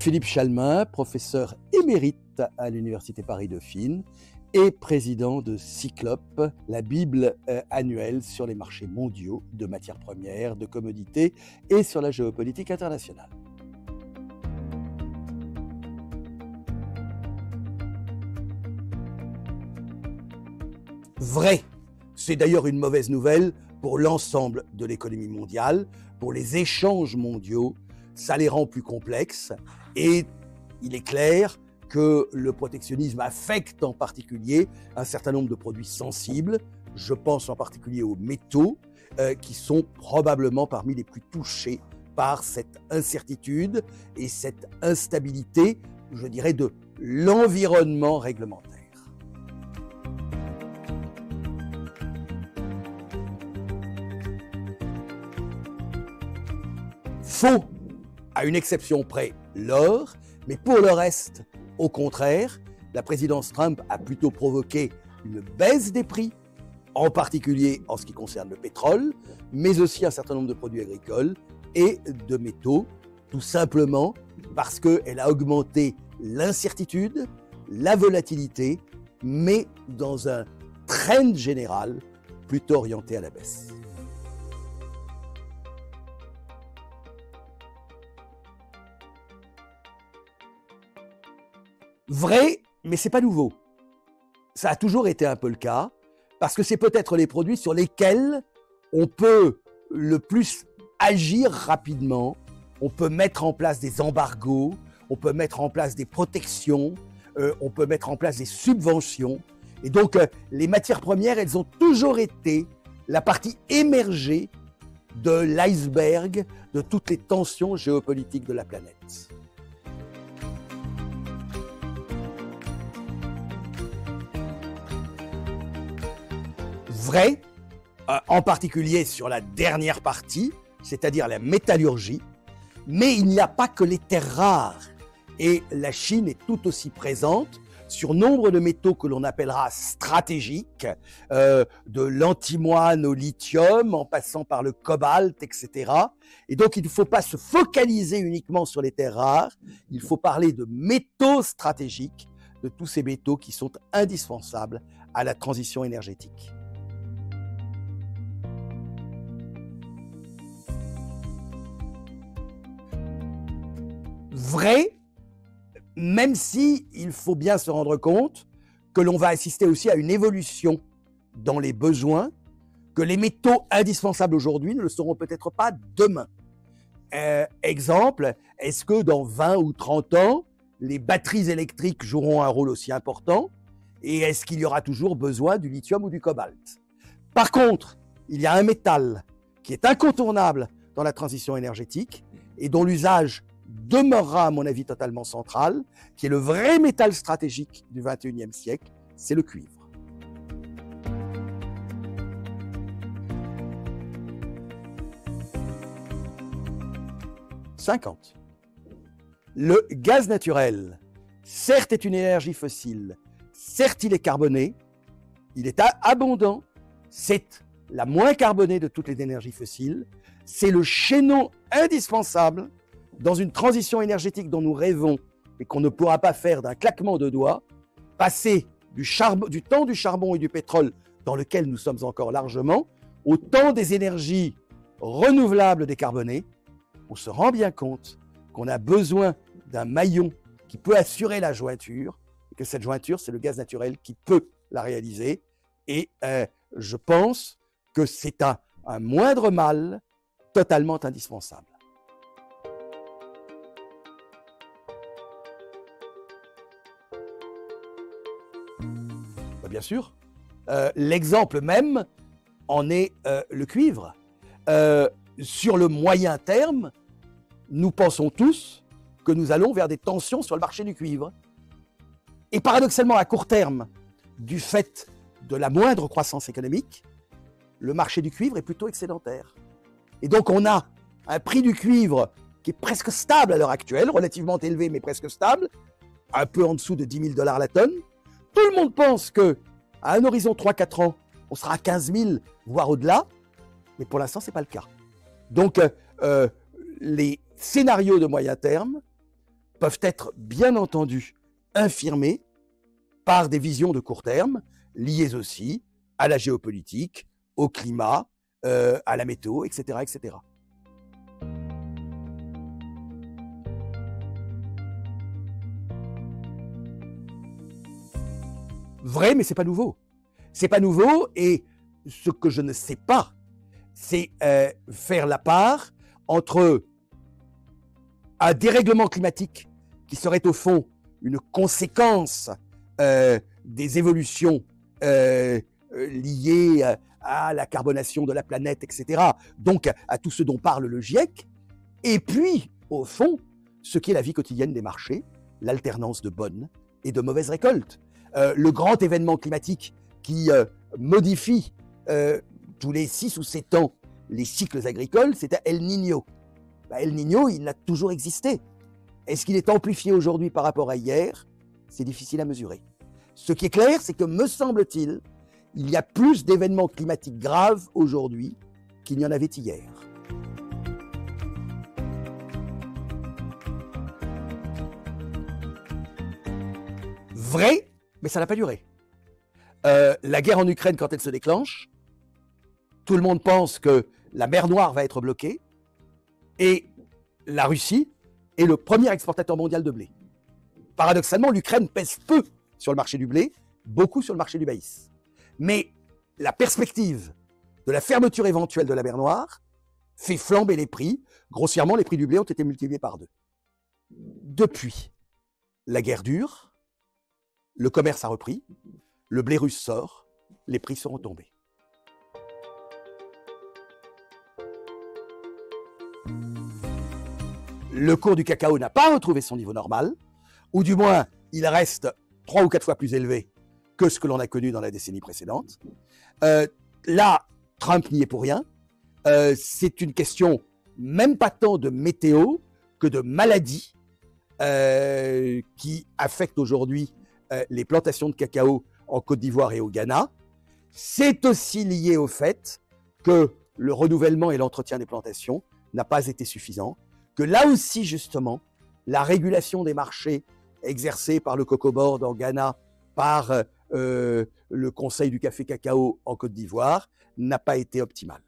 Philippe Chalmin, professeur émérite à l'Université Paris-Dauphine et président de Cyclope, la Bible annuelle sur les marchés mondiaux de matières premières, de commodités et sur la géopolitique internationale. Vrai, c'est d'ailleurs une mauvaise nouvelle pour l'ensemble de l'économie mondiale, pour les échanges mondiaux, ça les rend plus complexes et il est clair que le protectionnisme affecte en particulier un certain nombre de produits sensibles. Je pense en particulier aux métaux qui sont probablement parmi les plus touchés par cette incertitude et cette instabilité, je dirais, de l'environnement réglementaire. Faux, à une exception près, l'or, mais pour le reste, au contraire, la présidence Trump a plutôt provoqué une baisse des prix, en particulier en ce qui concerne le pétrole, mais aussi un certain nombre de produits agricoles et de métaux, tout simplement parce qu'elle a augmenté l'incertitude, la volatilité, mais dans un trend général plutôt orienté à la baisse. Vrai, mais c'est pas nouveau. Ça a toujours été un peu le cas, parce que c'est peut-être les produits sur lesquels on peut le plus agir rapidement. On peut mettre en place des embargos, on peut mettre en place des protections, on peut mettre en place des subventions. Et donc, les matières premières, elles ont toujours été la partie émergée de l'iceberg de toutes les tensions géopolitiques de la planète. Vrai, en particulier sur la dernière partie, c'est-à-dire la métallurgie, mais il n'y a pas que les terres rares. Et la Chine est tout aussi présente sur nombre de métaux que l'on appellera stratégiques, de l'antimoine au lithium, en passant par le cobalt, etc. Et donc, il ne faut pas se focaliser uniquement sur les terres rares, il faut parler de métaux stratégiques, de tous ces métaux qui sont indispensables à la transition énergétique. Vrai, même si il faut bien se rendre compte que l'on va assister aussi à une évolution dans les besoins, que les métaux indispensables aujourd'hui ne le seront peut-être pas demain. Exemple, est-ce que dans 20 ou 30 ans, les batteries électriques joueront un rôle aussi important? Et est-ce qu'il y aura toujours besoin du lithium ou du cobalt? Par contre, il y a un métal qui est incontournable dans la transition énergétique et dont l'usage demeurera, à mon avis, totalement central, qui est le vrai métal stratégique du XXIe siècle, c'est le cuivre. « 50. Le gaz naturel, certes, est une énergie fossile, certes, il est carboné, il est abondant, c'est la moins carbonée de toutes les énergies fossiles, c'est le chaînon indispensable dans une transition énergétique dont nous rêvons et qu'on ne pourra pas faire d'un claquement de doigts, passer du temps du charbon et du pétrole dans lequel nous sommes encore largement, au temps des énergies renouvelables décarbonées, on se rend bien compte qu'on a besoin d'un maillon qui peut assurer la jointure, et que cette jointure, c'est le gaz naturel qui peut la réaliser. Et je pense que c'est un moindre mal totalement indispensable. Bien sûr, l'exemple même en est le cuivre. Sur le moyen terme, nous pensons tous que nous allons vers des tensions sur le marché du cuivre. Et paradoxalement, à court terme, du fait de la moindre croissance économique, le marché du cuivre est plutôt excédentaire. Et donc on a un prix du cuivre qui est presque stable à l'heure actuelle, relativement élevé mais presque stable, un peu en dessous de 10 000 $ la tonne. Tout le monde pense qu'à un horizon 3-4 ans, on sera à 15 000, voire au-delà, mais pour l'instant, ce n'est pas le cas. Donc, les scénarios de moyen terme peuvent être bien entendu infirmées par des visions de court terme, liées aussi à la géopolitique, au climat, à la météo, etc., etc. Vrai, mais c'est pas nouveau. C'est pas nouveau, et ce que je ne sais pas, c'est faire la part entre un dérèglement climatique qui serait au fond une conséquence des évolutions liées à la carbonation de la planète, etc., donc à tout ce dont parle le GIEC, et puis, au fond, ce qui est la vie quotidienne des marchés, l'alternance de bonnes et de mauvaises récoltes. Le grand événement climatique qui modifie tous les 6 ou 7 ans les cycles agricoles, c'était El Niño. El Niño, il a toujours existé. Est-ce qu'il est amplifié aujourd'hui par rapport à hier? C'est difficile à mesurer. Ce qui est clair, c'est que, me semble-t-il, il y a plus d'événements climatiques graves aujourd'hui qu'il n'y en avait hier. Vrai, mais ça n'a pas duré. La guerre en Ukraine, quand elle se déclenche, tout le monde pense que la mer Noire va être bloquée, et la Russie est le premier exportateur mondial de blé. Paradoxalement, l'Ukraine pèse peu sur le marché du blé, beaucoup sur le marché du maïs. Mais la perspective de la fermeture éventuelle de la mer Noire fait flamber les prix. Grossièrement, les prix du blé ont été multipliés par 2. Depuis, la guerre dure, le commerce a repris, le blé russe sort, les prix seront tombés. Le cours du cacao n'a pas retrouvé son niveau normal, ou du moins, il reste 3 ou 4 fois plus élevé que ce que l'on a connu dans la décennie précédente. Là, Trump n'y est pour rien. C'est une question même pas tant de météo que de maladie qui affecte aujourd'hui les plantations de cacao en Côte d'Ivoire et au Ghana. C'est aussi lié au fait que le renouvellement et l'entretien des plantations n'a pas été suffisant, que là aussi, justement, la régulation des marchés exercée par le Cocoa Board en Ghana, par le Conseil du café cacao en Côte d'Ivoire, n'a pas été optimale.